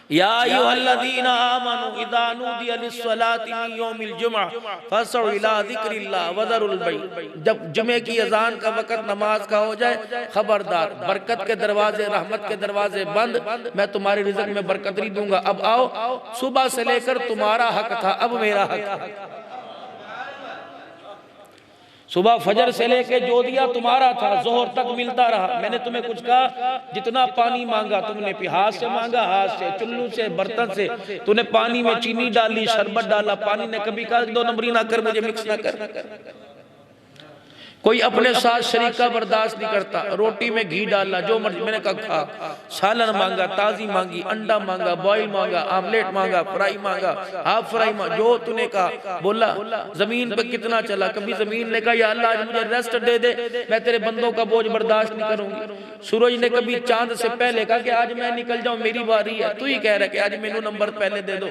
या अय्युहल्लज़ीना आमनू इज़ा नूदिया लिस्सलाति मिन यौमिल जुमअह फसअू इला ज़िक्रिल्लाह वज़रुल बैअ। जब जुमे की अजान का वक़्त नमाज का हो जाए, खबरदार, बरकत के दरवाजे, रहमत के दरवाजे बंद, मैं तुम्हारे रिज़्क़ में बरकत नहीं दूंगा। अब आओ, सुबह से लेकर तुम्हारा हक था, अब मेरा हक। सुबह फजर से लेके जो दिया तुम्हारा था, जोहर तक मिलता रहा। मैंने तुम्हें कुछ कहा, जितना पानी मांगा तुमने हाथ से मांगा, हाथ से, चुल्लू से, बर्तन से। तूने पानी में चीनी डाली, शरबत डाला, पानी ने कभी कहा 2 नंबरी ना कर, मुझे मिक्स ना कर। कोई अपने साथ शरीका बर्दाश्त नहीं करता। रोटी में घी डालना, जो मर्जी, मैंने कहा खा। सालन मांगा, ताजी मांगी, अंडा मांगा, बॉयल मांगा, आमलेट मांगा, फ्राई मांगा, हाफ फ्राई मांगा, जो तूने कहा। बोला जमीन पे कितना चला, कभी जमीन ने कहा या अल्लाह आज मुझे रेस्ट दे दे, मैं तेरे बंदों का बोझ बर्दाश्त नहीं करूंगी। सूरज ने कभी चांद से पहले कहा कि आज मैं निकल जाऊं, मेरी बारी है, तू ही कह रहा है कि आज मेनू नंबर पहले दे दो।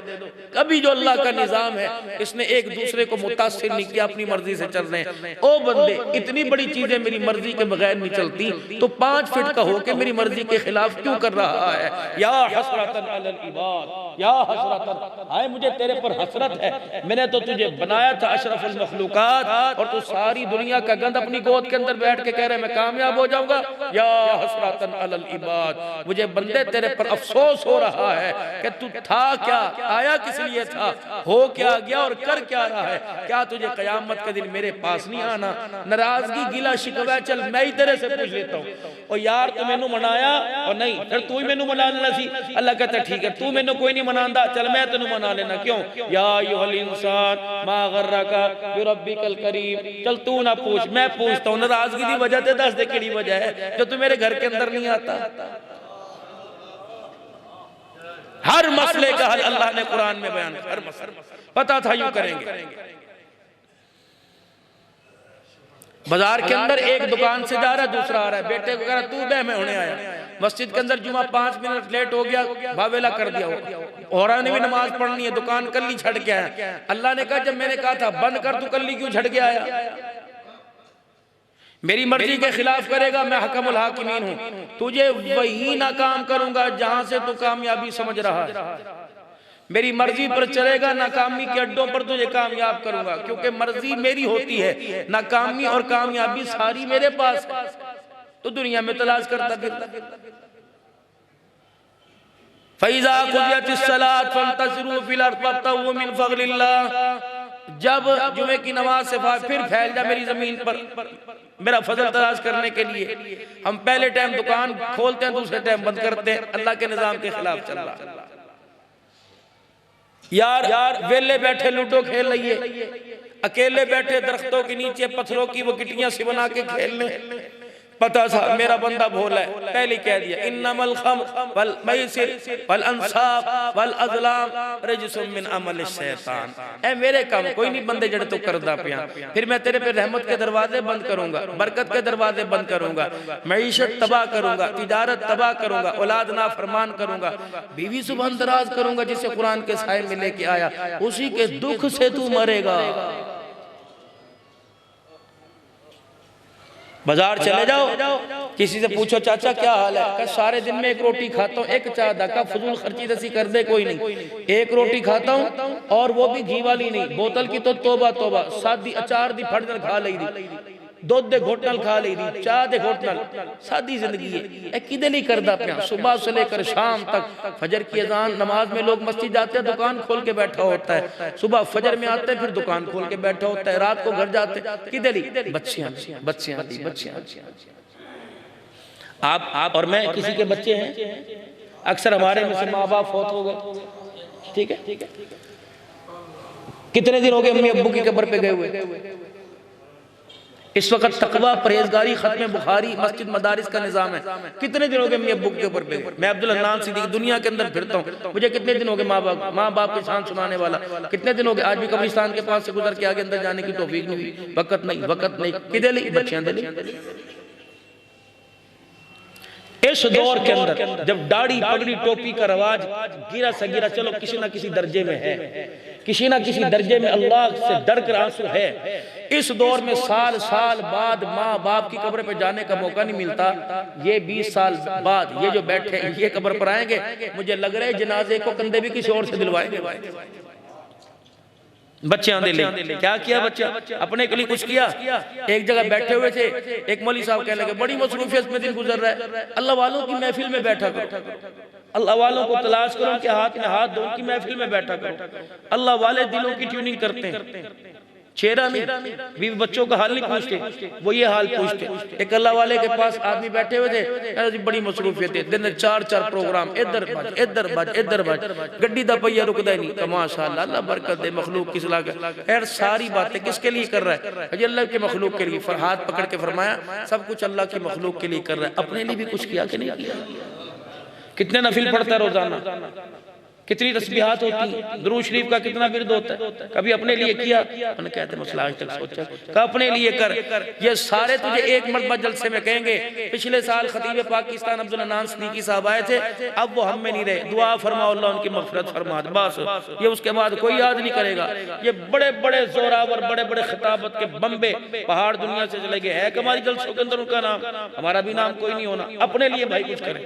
कभी जो अल्लाह का निजाम है, इसने एक दूसरे को मुतासिर नहीं किया, अपनी मर्जी से चल रहे हैं। ओ बंदे, इतनी बड़ी चीजें मेरी मर्जी के बगैर नहीं चलती, तो 5 फीट का होके मेरी मर्जी के खिलाफ क्यों कर रहा है? या हसरतन अलल इबाद, या हसरतन, हाय मुझे तेरे पर हसरत है। मैंने तो तुझे बनाया था अशरफुल मखलूकात, और तू सारी दुनिया का गंद अपनी गोद के अंदर बैठ के कह रहे मैं कामयाब हो जाऊंगा। या हसरतन अलल इबाद, मुझे बंदे तेरे पर अफसोस हो रहा है कि तू था क्या, आया किस लिए था, हो क्या गया और कर क्या रहा है? क्या तुझे कयामत के दिन मेरे पास नहीं आना? नाराजगी, गिला शिकवा, चल मैं ही तेरे से पूछ लेता हूँ, और यार तू मैनू मनाया और नहीं, फिर तू ही मैनू मना लेना सी। अल्लाह कहता ठीक है, तू मैनू कोई नहीं मनांदा, चल मैं तेनू मना लेना। क्यों? या अय्युहल इंसान मा गर्रका बिरब्बिकल करीम, चल तू ना पूछ, मैं पूछता हूँ। नाराजगी की वजह ते दस दे केड़ी वजह है जो तू मेरे घर के अंदर नहीं आता। हर मसले का हल अल्लाह ने कुरान में बयान, हर मसला पता था यूं करेंगे। बाजार के अंदर एक दुकान से जा रहा है, दूसरा आ रहा है, बेटे को कह रहा तू बह मैं होने आया। मस्जिद के अंदर जुमा 5 मिनट लेट हो गया, बावेला कर दिया, औरत ने भी नमाज पढ़नी है, दुकान कल्ली छड़ के आया। अल्लाह ने कहा जब मैंने कहा था बंद कर, तू कल्ली क्यों छड़ के आया? मेरी मर्जी के खिलाफ करेगा, मैं हकमुल हाकिमीन हूं। तुझे वही नाकाम करूंगा जहां से तू कामयाबी समझ रहा है। मेरी मर्जी पर चलेगा, नाकामी के अड्डों पर तुझे कामयाब करूंगा, क्योंकि मर्जी मेरी होती है। नाकामी और कामयाबी सारी मेरे पास है, तो दुनिया में तलाश करता फिरता। फैज़ा क़ुदियतिस सलात फंतशिरू फिल अर्ज़ वब्तगू मिन फ़ज़लिल्लाह। जब जुमे की नमाज से फिर फैल जा मेरी जमीन पर मेरा फजल तलाश करने के लिए। हम पहले टाइम दुकान खोलते हैं, दूसरे टाइम बंद करते हैं, अल्लाह के निजाम के खिलाफ चल रहा है। यार वेले बैठे लूडो खेल रही है, अकेले बैठे दरख्तों के नीचे पत्थरों की वो गिट्टियां सी बना के खेलने। पता था मेरा बंदा भोला है, पहले कह दिया इन्नमल खम्र वल मैसिर वल अंसाब वल अज़लाम रिजसुम मिन अमल शैतान। ए मेरे काम कोई नहीं बंदे जड़े तो करदा पिया। फिर मैं तेरे पे रहमत के दरवाजे बंद करूंगा, बरकत के दरवाजे बंद करूंगा, मईशत तबाह करूंगा, तिजारत तबाह करूंगा, औलाद नाफरमान करूंगा, बीवी सुबह दराज करूंगा, जिसे कुरान के साए में लेके आया, उसी के दुख से तू मरेगा। बाजार चले जाओ, किसी से पूछो चाचा क्या हाल है, कहा सारे दिन में 1 रोटी खाता हूँ, 1 चाह दा, फजूल खर्ची दसी कर दे कोई नहीं, 1 रोटी खाता हूँ और वो भी घी वाली नहीं, बोतल की तो तोबा तोबा, सादी अचार दी फटनल खा ली दी, दूध दे घोटनल खा ली दी, चाह दे घोटनल, सादी जिंदगी है। किदे नहीं करदा पिया, सुबह से लेकर शाम तक। फजर की अजान नमाज में लोग मस्जिद जाते हैं, दुकान खोल के बैठा होता है, सुबह फजर में आते हैं, फिर दुकान खोल के बैठा होता है, रात को घर जाते हैं, किदे नहीं, बच्चियां। आप और मैं किसी के बच्चे हैं, अक्सर हमारे में से माँ बाप फौत हो गए, ठीक है, कितने दिन हो गए अम्मी अब्बू की कब्र पे गए हुए। इस वक्त तकवा, परहेजगारी, खत्म बुखारी, मस्जिद मदारिस का निजाम है। कितने दिन हो गए अम्मी अब्बू के ऊपर पे? मैं अब्दुल हन्नान सिद्दीकी दुनिया के अंदर फिरता हूँ, मुझे कितने दिन हो गए माँ बाप के शान सुनाने वाला, कितने दिन हो गए आज भी कब्रिस्तान के पास से गुजर के आगे अंदर जाने की तौफीक नहीं हुई। वक्त नहीं, किधर ली बच्चियां दे ली। इस दौर के अंदर जब दाढ़ी पगड़ी टोपी का रवाज गिरा सगिरा, चलो किसी ना किसी दर्जे में है, किसी ना किसी दर्जे में अल्लाह से डर कर आंसू है, इस दौर में साल साल बाद माँ बाप की कब्र पे जाने का मौका नहीं मिलता, ये 20 साल बाद ये जो बैठे ये कब्र पर आएंगे, मुझे लग रहा है जनाजे को कंधे भी किसी और से दिलवाएंगे। बच्चे आंधे ले क्या किया, बच्चा अपने के लिए कुछ किया। एक जगह बैठे हुए थे, एक मौलवी साहब कहने लगे बड़ी मसरूफियत में दिन गुजर रहा है, अल्लाह वालों की महफिल में बैठा करो, अल्लाह वालों को तलाश करो, उनके हाथ में हाथ दो, उनकी महफिल में बैठा करो। अल्लाह वाले दिलों की ट्यूनिंग करते हैं, चेहरा नहीं, बीवी बच्चों का हाल नहीं पूछते, वो ये हाल पूछते। एक अल्लाह वाले के पास आदमी बैठे हुए थे, बड़ी मसरूफियत है, दिन में 4-4 प्रोग्राम, इधर बज इधर बज इधर बज, गड्डी दा पहिया रुकदा ही नहीं। माशाअल्लाह, अल्लाह बरकत दे, मखलूक किस लागे यार, सारी बातें किसके लिए कर रहा है? अजी अल्लाह के मखलूक के लिए। हाथ पकड़ के फरमाया सब कुछ अल्लाह के मखलूक के लिए कर रहा है, अपने लिए भी कुछ किया कि नहीं किया? कितने नफिल पढ़ता है रोजाना, कितनी तस्बीहात होती, दुरूद शरीफ का कितना विर्द होता है, कभी अपने लिए किया? उन्होंने कहते मसला आज तक सोचा, कहा अपने लिए कर। ये सारे तुझे एक मरतबा जलसे में कहेंगे। पिछले साल खतीब पाकिस्तान अब्दुल अनान सिद्दीकी साहब आए थे, अब वो हम में नहीं रहे, दुआ फरमाओ अल्लाह उनकी मग़फ़िरत फरमा दे, बस ये उसके बाद कोई याद नहीं करेगा। ये बड़े बड़े जोरावर बड़े बड़े खिताबत के बम्बे पहाड़ दुनिया से चले गए, है कि हमारी जलसों के अंदर उनका नाम, हमारा भी नाम कोई नहीं होना। अपने लिए भाई कुछ करें।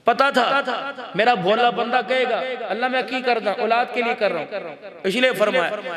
पता था मेरा भोला बंदा कहेगा अल्लाह मैं की कर रहा हूं, औलाद के लिए कर रहा हूं, इसलिए फरमाया